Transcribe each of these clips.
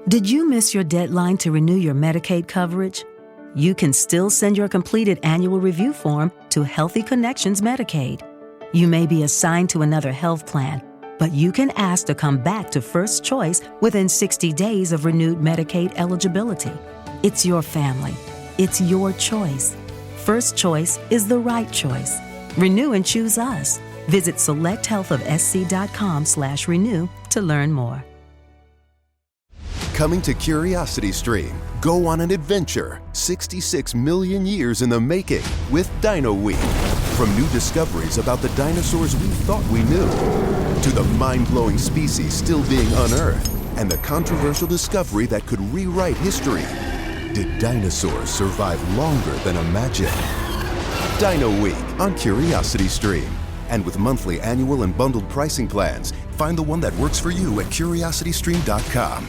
Did you miss your deadline to renew your Medicaid coverage? You can still send your completed annual review form to Healthy Connections Medicaid. You may be assigned to another health plan, but you can ask to come back to First Choice within 60 days of renewed Medicaid eligibility. It's your family. It's your choice. First Choice is the right choice. Renew and choose us. Visit selecthealthofsc.com/renew to learn more. Coming to Curiosity Stream, go on an adventure 66 million years in the making with Dino Week. From new discoveries about the dinosaurs we thought we knew, to the mind-blowing species still being unearthed, and the controversial discovery that could rewrite history. Did dinosaurs survive longer than imagined? Dino Week on Curiosity Stream. And with monthly, annual, and bundled pricing plans, find the one that works for you at curiositystream.com.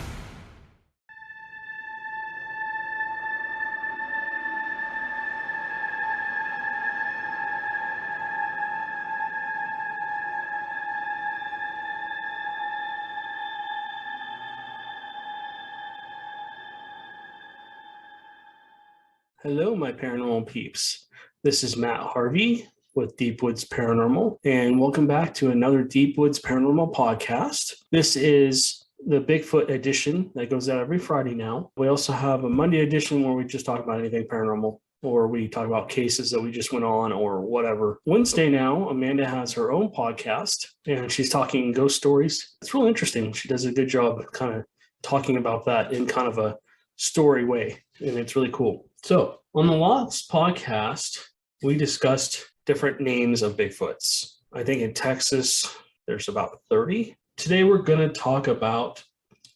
Hello, my paranormal peeps. This is Matt Harvey with Deep Woods Paranormal, and welcome back to another Deep Woods Paranormal podcast. This is the Bigfoot edition that goes out every Friday now. We also have a Monday edition where we just talk about anything paranormal, or we talk about cases that we just went on or whatever. Wednesday now, Amanda has her own podcast, and she's talking ghost stories. It's really interesting. She does a good job kind of talking about that in kind of a story way, and it's really cool. So on the last podcast, we discussed different names of Bigfoots. I think in Texas, there's about 30. Today, we're going to talk about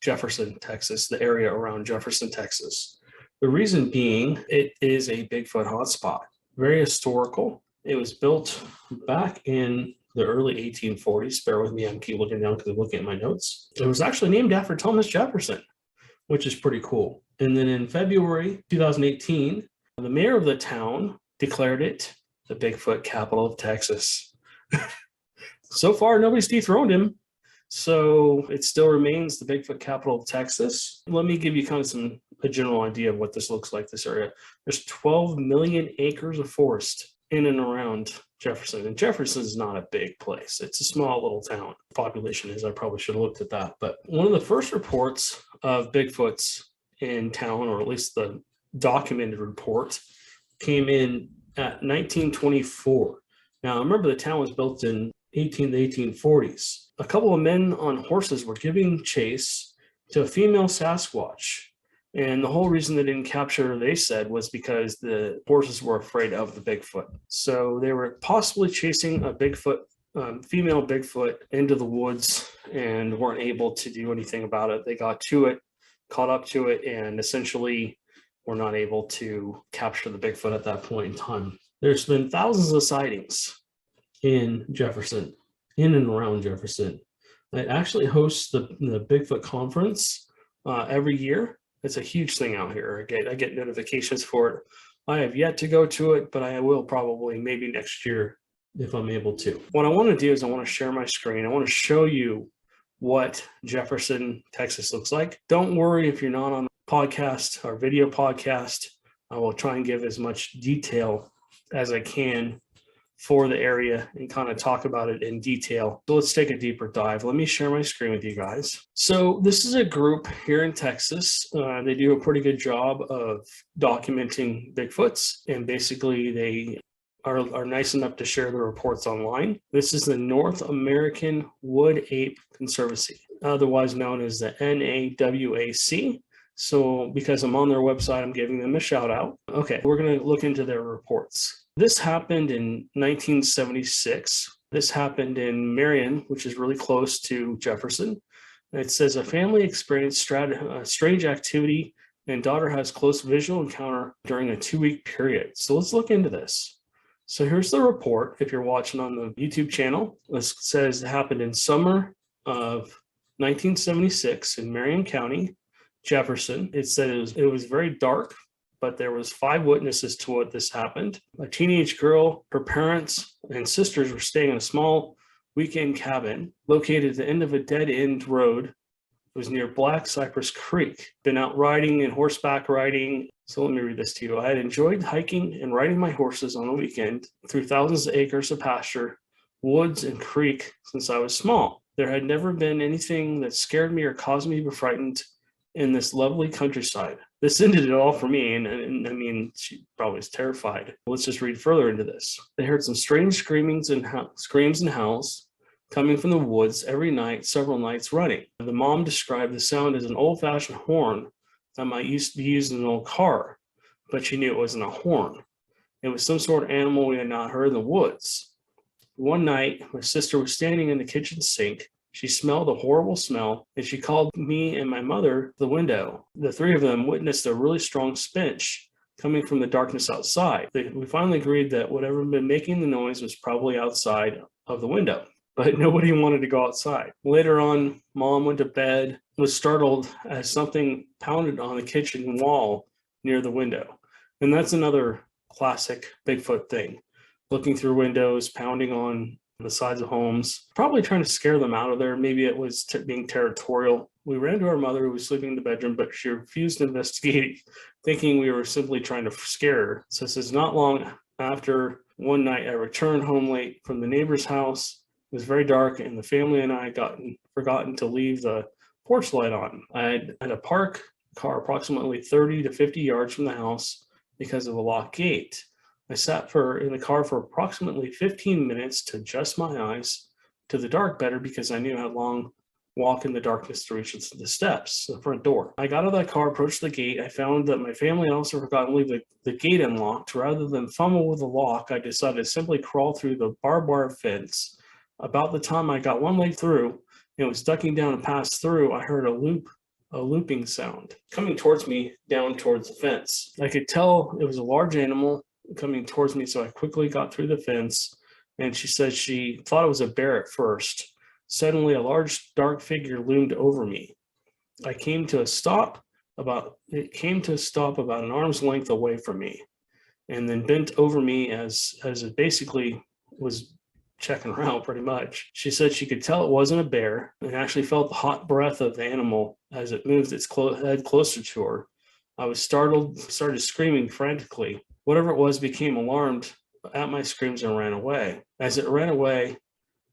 Jefferson, Texas, the area around Jefferson, Texas. The reason being, it is a Bigfoot hotspot, very historical. It was built back in the early 1840s. Bear with me, I'm keep looking down because I'm looking at my notes. It was actually named after Thomas Jefferson, which is pretty cool. And then in February 2018, the mayor of the town declared it the Bigfoot capital of Texas. So far, nobody's dethroned him. So it still remains the Bigfoot capital of Texas. Let me give you kind of a general idea of what this looks like, this area. There's 12 million acres of forest in and around Jefferson. And Jefferson is not a big place. It's a small little town. Population is, I probably should have looked at that. But one of the first reports of Bigfoots in town, or at least the documented report, came in at 1924. Now, remember the town was built in the 1840s. A couple of men on horses were giving chase to a female Sasquatch. And the whole reason they didn't capture her, they said, was because the horses were afraid of the Bigfoot. So they were possibly chasing a Bigfoot, female Bigfoot, into the woods and weren't able to do anything about it. They got to it, caught up to it, and essentially were not able to capture the Bigfoot at that point in time. There's been thousands of sightings in Jefferson, in and around Jefferson. It actually hosts the Bigfoot conference every year. It's a huge thing out here. I get notifications for it. I have yet to go to it, but I will probably maybe next year if I'm able to. What I want to do is I want to share my screen. I want to show you what Jefferson, Texas looks like. Don't worry if you're not on a podcast or video podcast. I will try and give as much detail as I can for the area and kind of talk about it in detail. So let's take a deeper dive. Let me share my screen with you guys. So this is a group here in Texas. They do a pretty good job of documenting Bigfoots, and basically they are nice enough to share the reports online. This is the North American Wood Ape Conservancy, otherwise known as the NAWAC. So because I'm on their website, I'm giving them a shout out. Okay, we're going to look into their reports. This happened in 1976. This happened in Marion, which is really close to Jefferson. It says a family experienced strange activity and daughter has close visual encounter during a 2-week period. So let's look into this. So here's the report. If you're watching on the YouTube channel, this says it happened in summer of 1976 in Marion County, Jefferson. It said it was very dark, but there was 5 witnesses to what this happened. A teenage girl, her parents and sisters were staying in a small weekend cabin located at the end of a dead-end road It was near Black Cypress Creek. Been out riding and horseback riding. So let me read this to you. I had enjoyed hiking and riding my horses on the weekend through thousands of acres of pasture, woods, and creek since I was small. There had never been anything that scared me or caused me to be frightened in this lovely countryside. This ended it all for me, and I mean, she probably was terrified. Let's just read further into this. They heard some strange screams and howls coming from the woods every night, several nights running. The mom described the sound as an old-fashioned horn that might used to be used in an old car, but she knew it wasn't a horn. It was some sort of animal we had not heard in the woods. One night, my sister was standing in the kitchen sink. She smelled a horrible smell, and she called me and my mother to the window. The three of them witnessed a really strong stench coming from the darkness outside. We finally agreed that whatever had been making the noise was probably outside of the window, but nobody wanted to go outside. Later on, Mom went to bed, was startled as something pounded on the kitchen wall near the window. And that's another classic Bigfoot thing. Looking through windows, pounding on the sides of homes, probably trying to scare them out of there. Maybe it was being territorial. We ran to our mother, who was sleeping in the bedroom, but she refused to investigate, thinking we were simply trying to scare her. So this is not long after one night I returned home late from the neighbor's house. It was very dark, and the family and I had forgotten to leave the porch light on. I had to park car approximately 30 to 50 yards from the house because of a locked gate. I sat in the car for approximately 15 minutes to adjust my eyes to the dark better, because I knew I had a long walk in the darkness to reach the steps, the front door. I got out of that car, approached the gate. I found that my family had also forgotten to leave the gate unlocked. Rather than fumble with the lock, I decided to simply crawl through the barbed wire fence. About the time I got one leg through and was ducking down to pass through, I heard a looping sound coming towards me down towards the fence. I could tell it was a large animal coming towards me, so I quickly got through the fence, and she said she thought it was a bear at first. Suddenly, a large dark figure loomed over me. It came to a stop about an arm's length away from me, and then bent over me as it basically was checking around pretty much. She said she could tell it wasn't a bear, and actually felt the hot breath of the animal as it moved its head closer to her. I was startled, started screaming frantically. Whatever it was became alarmed at my screams and ran away. As it ran away,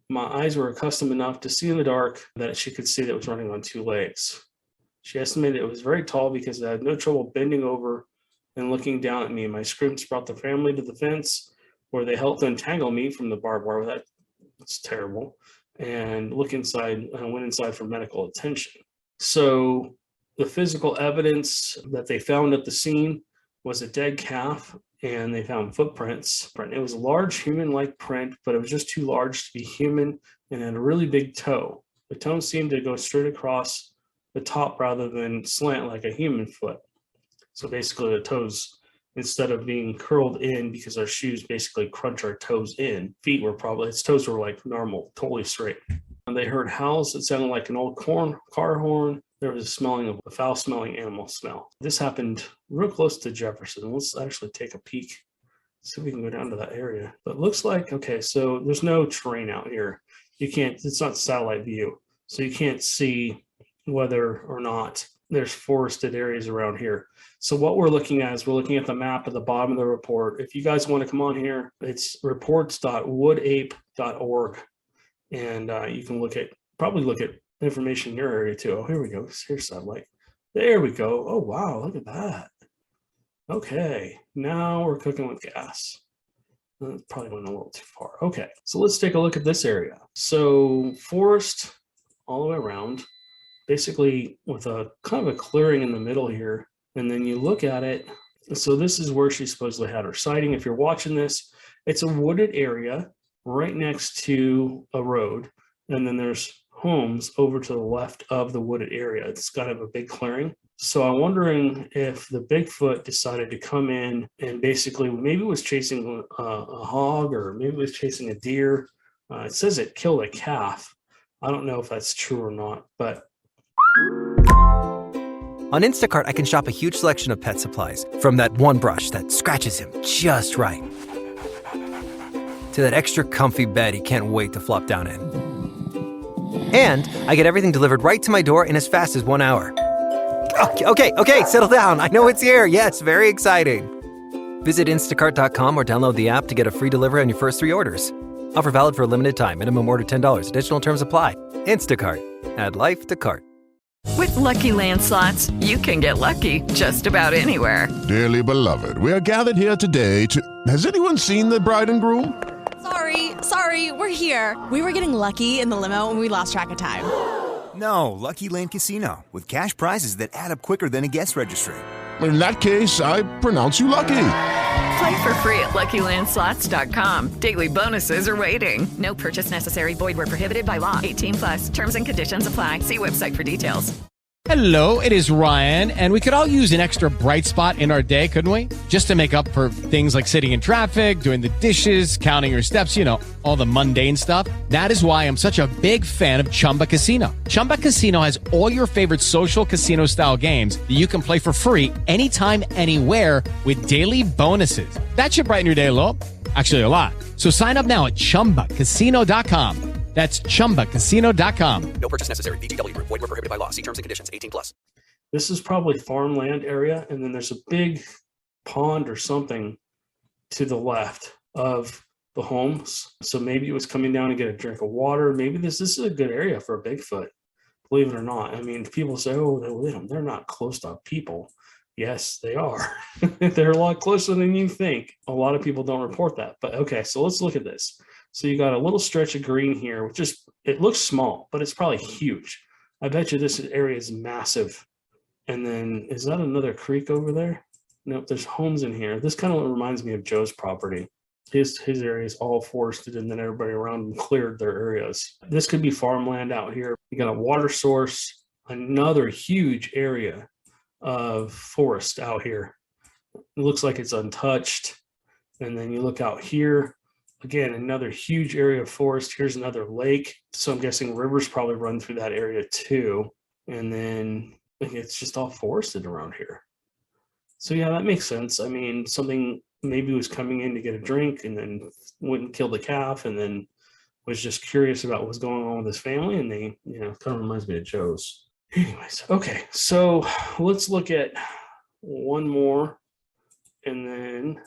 my eyes were accustomed enough to see in the dark that she could see that it was running on two legs. She estimated it was very tall because I had no trouble bending over and looking down at me. My screams brought the family to the fence, where they helped untangle me from the barbed wire. That's terrible. And went inside for medical attention. So the physical evidence that they found at the scene was a dead calf, and they found footprints. It was a large human-like print, but it was just too large to be human, and had a really big toe. The toe seemed to go straight across the top rather than slant like a human foot. So basically the toes, instead of being curled in because our shoes basically crunch our toes in, its toes were like normal, totally straight. And they heard howls that sounded like an old car horn. There was a foul-smelling animal smell. This happened real close to Jefferson. Let's actually take a peek, see if we can go down to that area. But it looks like, okay, so there's no terrain out here. It's not satellite view, so you can't see whether or not there's forested areas around here. So what we're looking at is we're looking at the map at the bottom of the report. If you guys want to come on here, it's reports.woodape.org, and you can probably look at information in your area too. Oh, here we go. Here's satellite. There we go. Oh, wow. Look at that. Okay. Now we're cooking with gas. Probably went a little too far. Okay. So let's take a look at this area. So forest all the way around, basically with a kind of a clearing in the middle here. And then you look at it. So this is where she supposedly had her sighting. If you're watching this, it's a wooded area right next to a road. And then there's homes over to the left of the wooded area. It's kind of a big clearing. So I'm wondering if the Bigfoot decided to come in and basically maybe was chasing a hog, or maybe was chasing a deer. It says it killed a calf. I don't know if that's true or not, but... On Instacart, I can shop a huge selection of pet supplies, from that one brush that scratches him just right, to that extra comfy bed he can't wait to flop down in. And I get everything delivered right to my door in as fast as 1 hour. Okay, settle down. I know it's here. Yes, very exciting. Visit instacart.com or download the app to get a free delivery on your first 3 orders. Offer valid for a limited time. Minimum order $10. Additional terms apply. Instacart. Add life to cart. With Lucky Land Slots, you can get lucky just about anywhere. Dearly beloved, we are gathered here today to... Has anyone seen the bride and groom? Sorry, we're here. We were getting lucky in the limo and we lost track of time. No, Lucky Land Casino, with cash prizes that add up quicker than a guest registry. In that case, I pronounce you lucky. Play for free at LuckyLandSlots.com. Daily bonuses are waiting. No purchase necessary. Void where prohibited by law. 18+. Terms and conditions apply. See website for details. Hello, it is Ryan, and we could all use an extra bright spot in our day, couldn't we? Just to make up for things like sitting in traffic, doing the dishes, counting your steps, all the mundane stuff. That is why I'm such a big fan of Chumba Casino. Chumba Casino has all your favorite social casino-style games that you can play for free anytime, anywhere with daily bonuses. That should brighten your day a little. Actually, a lot. So sign up now at ChumbaCasino.com. That's ChumbaCasino.com. No purchase necessary. VGW Group. Void where prohibited by law. See terms and conditions. 18+. This is probably farmland area, and then there's a big pond or something to the left of the homes. So maybe it was coming down to get a drink of water. Maybe this is a good area for a Bigfoot, believe it or not. I mean, people say, oh, they're not close to people. Yes, they are. They're a lot closer than you think. A lot of people don't report that. But okay, so let's look at this. So you got a little stretch of green here, which is, it looks small, but it's probably huge. I bet you this area is massive. And then, is that another creek over there? Nope, there's homes in here. This kind of reminds me of Joe's property. His area is all forested, and then everybody around him cleared their areas. This could be farmland out here. You got a water source, another huge area of forest out here. It looks like it's untouched. And then you look out here. Again, another huge area of forest. Here's another lake. So I'm guessing rivers probably run through that area too. And then it's just all forested around here. So yeah, that makes sense. I mean, something maybe was coming in to get a drink and then wouldn't kill the calf and then was just curious about what's going on with his family. And they, kind of reminds me of Joe's. Anyways, okay. So let's look at one more and then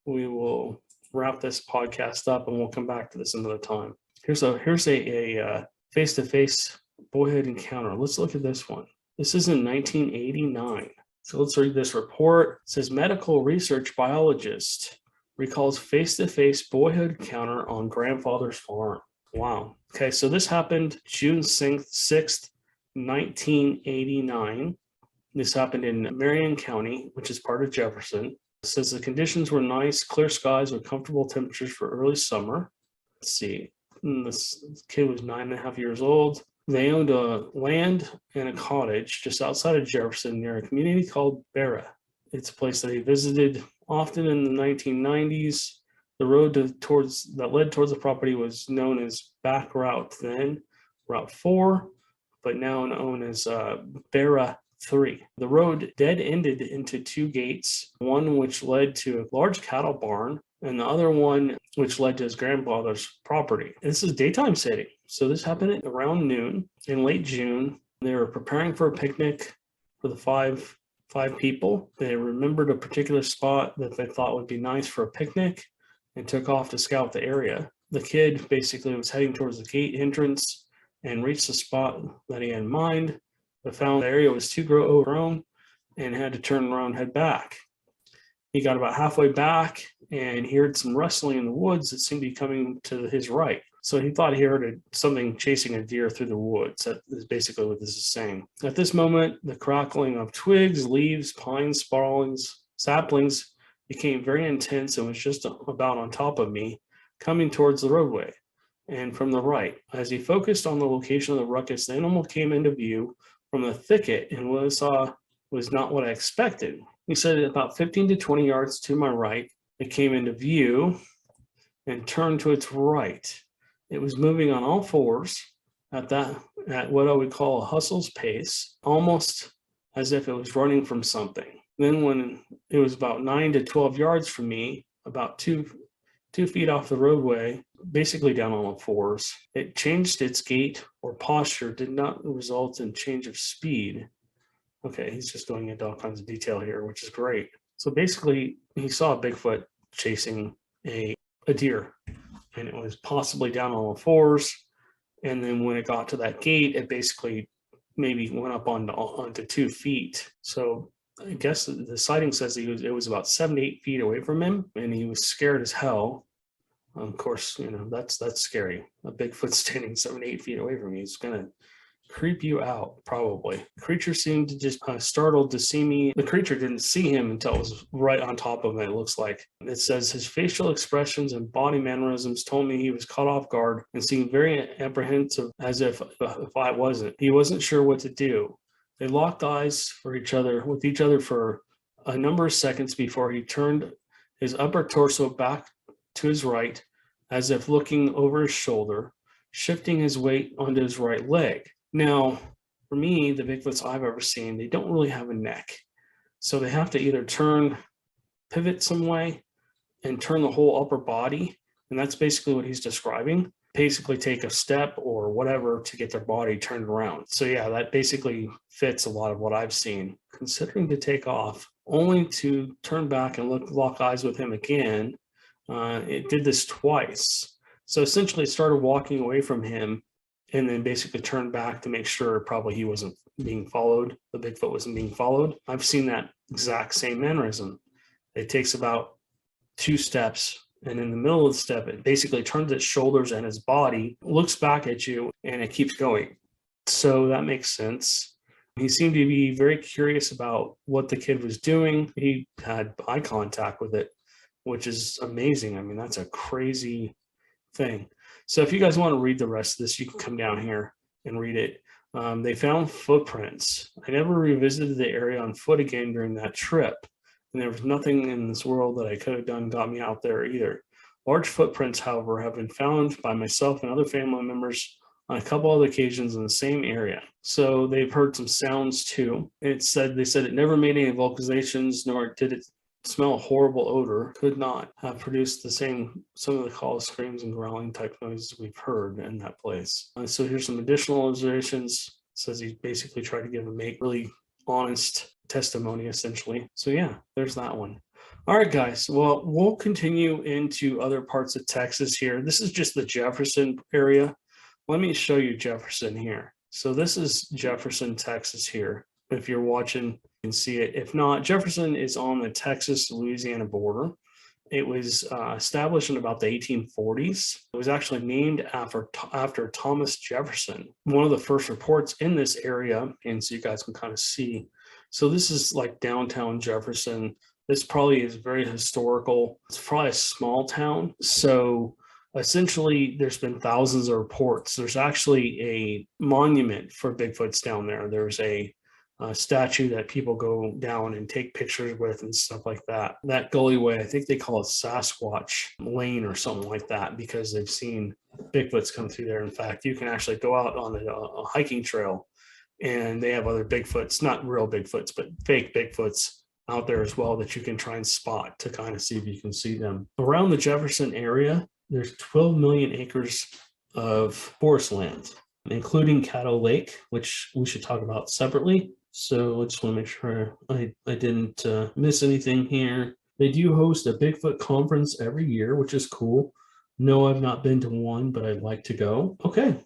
we will wrap this podcast up and we'll come back to this another time. Here's a face-to-face boyhood encounter. Let's look at this one. This is in 1989. So let's read this report. It says medical research biologist recalls face-to-face boyhood encounter on grandfather's farm. Wow. Okay, so this happened June 6th, 1989. This happened in Marion County, which is part of Jefferson. It says the conditions were nice, clear skies with comfortable temperatures for early summer. Let's see. This kid was 9.5 years old. They owned a land and a cottage just outside of Jefferson near a community called Barra. It's a place that he visited often in the 1990s. The road that led towards the property was known as Back Route then, Route 4, but now known as Barra 3. The road dead-ended into 2 gates, one which led to a large cattle barn and the other one which led to his grandfather's property. This is daytime setting. So this happened at around noon in late June. They were preparing for a picnic for the five people. They remembered a particular spot that they thought would be nice for a picnic and took off to scout the area. The kid basically was heading towards the gate entrance and reached the spot that he had in mind, but found the area was too overgrown and had to turn around and head back. He got about halfway back and he heard some rustling in the woods that seemed to be coming to his right. So he thought he heard something chasing a deer through the woods. That is basically what this is saying. At this moment, the crackling of twigs, leaves, pines, sprawlings, saplings became very intense and was just about on top of me, coming towards the roadway and from the right. As he focused on the location of the ruckus, the animal came into view from the thicket, and what I saw was not what I expected. He said about 15 to 20 yards to my right, it came into view and turned to its right. It was moving on all fours at what I would call a hustle's pace, almost as if it was running from something. Then when it was about 9 to 12 yards from me, about 2 2 feet off the roadway, basically down on all fours. It changed its gait or posture, did not result in change of speed. Okay, he's just going into all kinds of detail here, which is great. So basically, he saw a Bigfoot chasing a deer, and it was possibly down on all fours. And then when it got to that gate, it basically maybe went up onto 2 feet. So I guess the sighting says it was about 7 to 8 feet away from him, and he was scared as hell. Of course, that's scary. A Bigfoot standing 7 to 8 feet away from you is gonna creep you out, probably. The creature seemed to just startled to see me. The creature didn't see him until it was right on top of him, it looks like. It says his facial expressions and body mannerisms told me he was caught off guard and seemed very apprehensive, as if I wasn't. He wasn't sure what to do. They locked eyes with each other for a number of seconds before he turned his upper torso back to his right, as if looking over his shoulder, shifting his weight onto his right leg. Now, for me, the Bigfoots I've ever seen, they don't really have a neck. So they have to either pivot some way and turn the whole upper body. And that's basically what he's describing. Basically take a step or whatever to get their body turned around. So yeah, that basically fits a lot of what I've seen. Considering to take off, only to turn back and lock eyes with him again. It did this twice. So essentially it started walking away from him and then basically turned back to make sure probably he wasn't being followed. The Bigfoot wasn't being followed. I've seen that exact same mannerism. It takes about 2 steps, and in the middle of the step, it basically turns its shoulders and its body, looks back at you, and it keeps going. So that makes sense. He seemed to be very curious about what the kid was doing. He had eye contact with it, which is amazing. I mean, that's a crazy thing. So if you guys want to read the rest of this, you can come down here and read it. They found footprints. I never revisited the area on foot again during that trip, and there was nothing in this world that I could have done got me out there either. Large footprints, however, have been found by myself and other family members on a couple other occasions in the same area. So they've heard some sounds too. They said it never made any vocalizations, nor did it smell a horrible odor. Could not have produced some of the calls, screams, and growling type noises we've heard in that place. So here's some additional observations. It says he basically tried to give a really honest testimony, essentially. So yeah, there's that one. All right, guys. Well, we'll continue into other parts of Texas here. This is just the Jefferson area. Let me show you Jefferson here. So this is Jefferson, Texas here. If you're watching, you can see it. If not, Jefferson is on the Texas-Louisiana border. It was established in about the 1840s. It was actually named after Thomas Jefferson, one of the first reports in this area. And so you guys can kind of see. So this is like downtown Jefferson. This probably is very historical. It's probably a small town. So essentially, there's been thousands of reports. There's actually a monument for Bigfoots down there. There's a statue that people go down and take pictures with and stuff like that. That gullyway, I think they call it Sasquatch Lane or something like that, because they've seen Bigfoots come through there. In fact, you can actually go out on a hiking trail and they have other Bigfoots, not real Bigfoots, but fake Bigfoots out there as well that you can try and spot to kind of see if you can see them. Around the Jefferson area, there's 12 million acres of forest land, including Caddo Lake, which we should talk about separately. So I just want to make sure I didn't miss anything here. They do host a Bigfoot conference every year, which is cool. No, I've not been to one, but I'd like to go. Okay,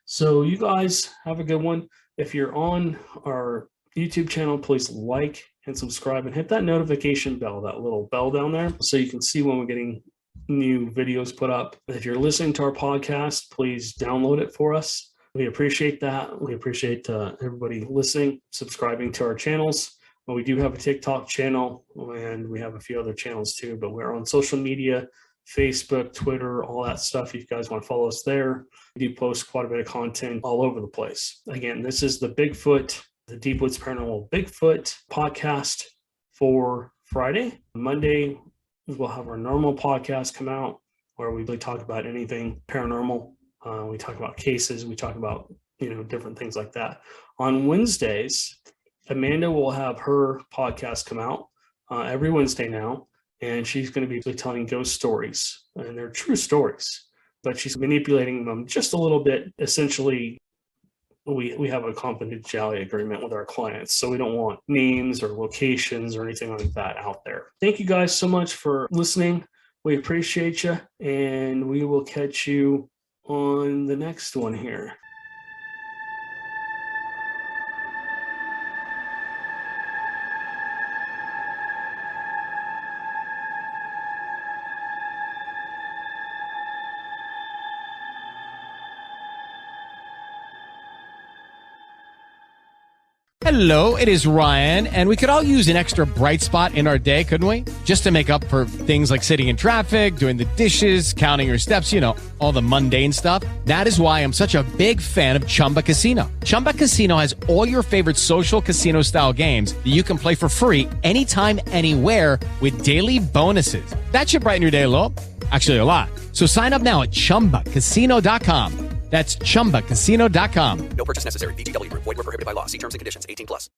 so you guys have a good one. If you're on our YouTube channel, please like and subscribe and hit that notification bell, that little bell down there, so you can see when we're getting new videos put up. If you're listening to our podcast, please download it for us. We appreciate that. We appreciate everybody listening, subscribing to our channels. Well, we do have a TikTok channel, and we have a few other channels too, but we're on social media, Facebook, Twitter, all that stuff. If you guys want to follow us there, we do post quite a bit of content all over the place. Again, this is the Deep Woods Paranormal Bigfoot podcast for Friday. Monday, we'll have our normal podcast come out where we really talk about anything paranormal. We talk about cases. We talk about, different things like that. On Wednesdays, Amanda will have her podcast come out every Wednesday now. and she's going to be telling ghost stories, and they're true stories, but she's manipulating them just a little bit. Essentially, we have a confidentiality agreement with our clients, so we don't want names or locations or anything like that out there. Thank you guys so much for listening. We appreciate you, and we will catch you on the next one here. Hello, it is Ryan, and we could all use an extra bright spot in our day, couldn't we? Just to make up for things like sitting in traffic, doing the dishes, counting your steps, all the mundane stuff. That is why I'm such a big fan of Chumba Casino. Chumba Casino has all your favorite social casino-style games that you can play for free anytime, anywhere with daily bonuses. That should brighten your day a little. Actually, a lot. So sign up now at ChumbaCasino.com. That's ChumbaCasino.com. No purchase necessary. VGW Group. Void where prohibited by law. See terms and conditions. 18+.